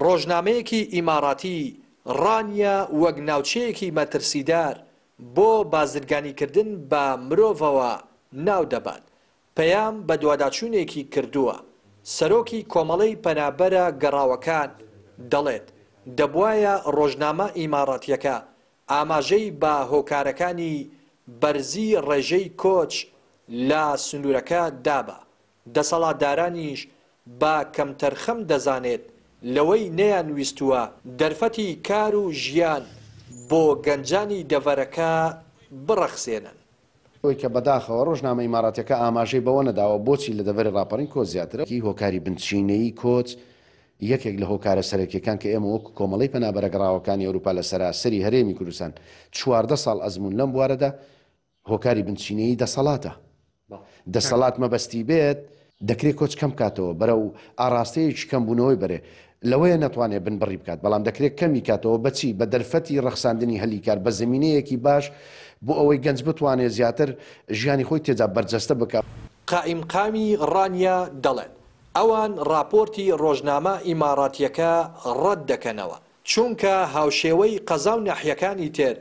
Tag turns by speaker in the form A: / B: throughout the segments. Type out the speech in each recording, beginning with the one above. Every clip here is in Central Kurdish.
A: ڕۆژنامەیەکی ئیماراتی ڕانیا وەک ناوچەیەکی مەترسیدار بۆ بازرگانیکردن بە مرۆڤەوە ناو دەبات. پەیام بە دوواداچوونێکی کردووە. سەرۆکی کۆمەڵەی پەنابەرە گەڕاوەکان دەڵێت دەبوایە ڕۆژنامە ئیماراتیەکە ئاماژەی بە هۆکارەکانی بەرزی ڕێژەی کۆچ لە سنوورەکە دابە. دەسەڵاتدارانیش بە کەمتەرخەم دەزانێت لەوەی نەیانویستووە دەرفەتی کار و ژیان بۆ گەنجانی دەڤەرەکە بڕەخسێنن.
B: ئەوەی کە بەداخەوە ڕۆژنامە ئیماراتیەکە ئاماژەی بەوە نەداوە بۆچی لە دەڤەری ڕاپەڕین کۆچ زیاترە هۆکاری بنچینەی کۆچ یەکێک لە هۆکارە سەرەکیەکان کە ئێمە وەکو کۆمەڵەی پەنابەرە گەڕاوەکانی ئەوروپا لە سەراسەری هەرێمی کوردستان 14 ساڵ ئەزموون لەم بوارەدا هۆکاری بنچینەی دەسەڵاتە. دەسەڵات مەبەستی بێت دەکرێت کۆچ کەم کاتەوە بەرەو ئاراستەیەکی کەم بوونەوەی بەرێ لەوەیە نەتوانێت بنبڕی بکات بەڵام دەکرێت کەمی کاتەوە بەچی بە دەرفەتی ڕەخساندنی هەلیکار بە زمینەیەکی باش بۆ ئەوەی گەنج بتوانێت زیاتر ژیانی خۆی تێجا بەرجەستە بکات.
A: قائیمقامی ڕانیا دەڵێن ئەوان راپۆرتی ڕۆژنامە ئیماراتیەکە ڕەت دەکەنەوە چونکە هاوشێوەی قەزا و ناحیەکانی تر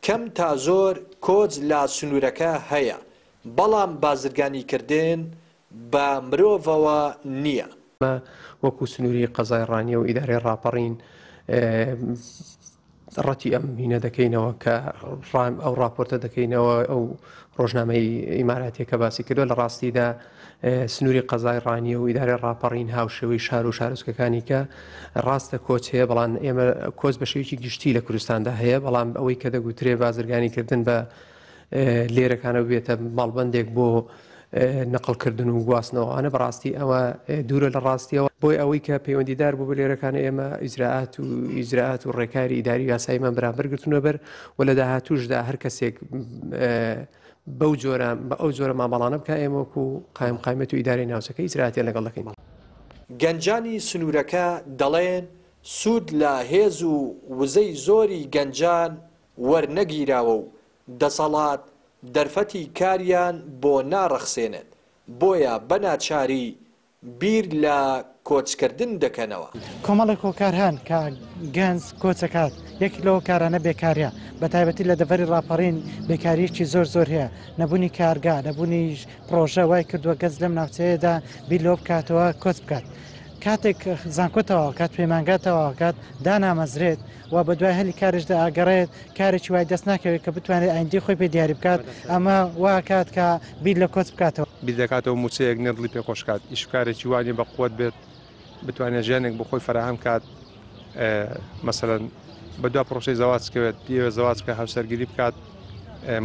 A: کەم تا زۆر کۆچ لە سنوورەکە هەیە بەڵام بازرگانیکردن بە مرۆڤەوە نییە.
C: وەکو سنووری قەزای ڕانیە و ئیدارەی ڕاپەڕین ڕەتی ئەم هینە دەکەینەوە کە ئەو راپۆرتە دەکەینەوە ئەو ڕۆژنامەی ئیماراتیەکە باسی کردووە لە ڕاستیدا سنووری قەزای ڕانیە و ئیدارەی ڕاپەڕین هاوشێوەی شار و شارۆچکەکانی کە ڕاستە کۆچ هەیە بەڵام ئێمە کۆچ بە شێوەیەکی گشتی لە کوردستاندا هەیە بەڵام ئەوەی کە دەگوترێ بازرگانیکردن بە لێرەکانە بێتە ماڵبەندێک بۆ نەقڵکردن و گواستنەوەوانە بەڕاستی ئەوە دوورە لە ڕاستیەوە بۆی ئەوەی کە پەیوەندیدار بوو بە لێرەکانە ئێمە ئیجراعات و ڕێکاری ئیداری یاساییمان بەرامبەر گرتوونە بەر و لە داهاتووشدا هەر کەسێک بەو جۆرە مامەڵانە بکە ئێمە وەکو قایمقامەت و ئیدارەی ناوچەکە ئیجراعاتیان لەگەڵ دەکەین.
A: گەنجانی سنوورەکە دەڵێن سوود لە هێز و وزەی زۆری گەنجان وەرنەگیراوە و دەسەڵات دەرفەتی کاریان بۆ ناڕەخسێنێت بۆیە بەناچاری بیر لە کۆچکردن دەکەنەوە.
D: کۆمەڵێک هۆکار هەن کە گەنج کۆچەکات یەکی لەوە کارانە بێکاریە بە تایبەتی لە دەڤەری ڕاپەڕین بێکاریەکی زۆر هەیە نەبوونی کارگا نەبوونی پرۆژە وای کردووە گەنج لەم ناوچەیەدا بیر لەوە بکاتەوە کۆچ بکات. کاتێک زانکۆتەوە کات پەیمانگاتەوە کات دانامەزرێت و بە دوای هەلی کارشدا ئاگەڕێت کارێکی وای دەست ناکەوێت کە بتوانێت ئایندی خۆی پێ دیاری بکات ئەمە وا کات کە بیر لە کۆچ بکاتەوە
E: بیر دەکاتەوە موچەیەک نردڵی پێخۆشکات ئیشکارێکی وانی بە قوت بێت بتوانێت ژیانێک بۆ خۆی فراهەم کات مەسەلەن بە دوا پرۆسەی زەواجکەوێت پێوە زەواج بکە هاوسەرگیری بکات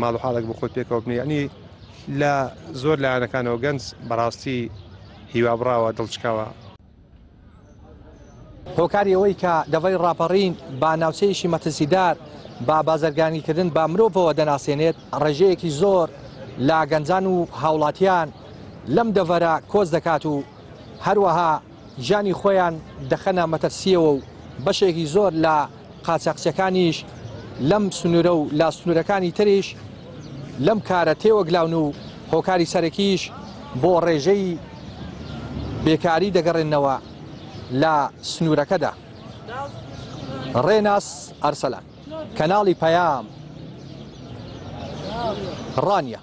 E: ماڵ و حاڵێک بۆ خۆی پێکەوە بنی ینی لە زۆر لایەنەکانەوە گەنج بەڕاستی هیوابراوە دڵچکاوە.
A: هۆکاری ئەوەی کە دەڤەری ڕاپەڕین با ناوچەیەکی مەترسیدار با بازرگانیکردن با مرۆڤەوە دەناسێنێت ڕێژەیەکی زۆر لە گەنجان و هاوڵاتیان لەم دەڤەرە کۆچ دەکات و هەروەها ژیانی خۆیان دەخەنە مەترسیەوە و بەشێکی زۆر لە قاچاقچیەکانیش لەم سنوورە و لا سنوورەکانی تریش لەم کارە تێوەگلاون و هۆکاری سەرەکیش بۆ ڕێژەی بێکاری دەگەڕێنەوە لە سنوورەکەدا. ڕێناس ئەرسەلان کەناڵی پەیام ڕانیە.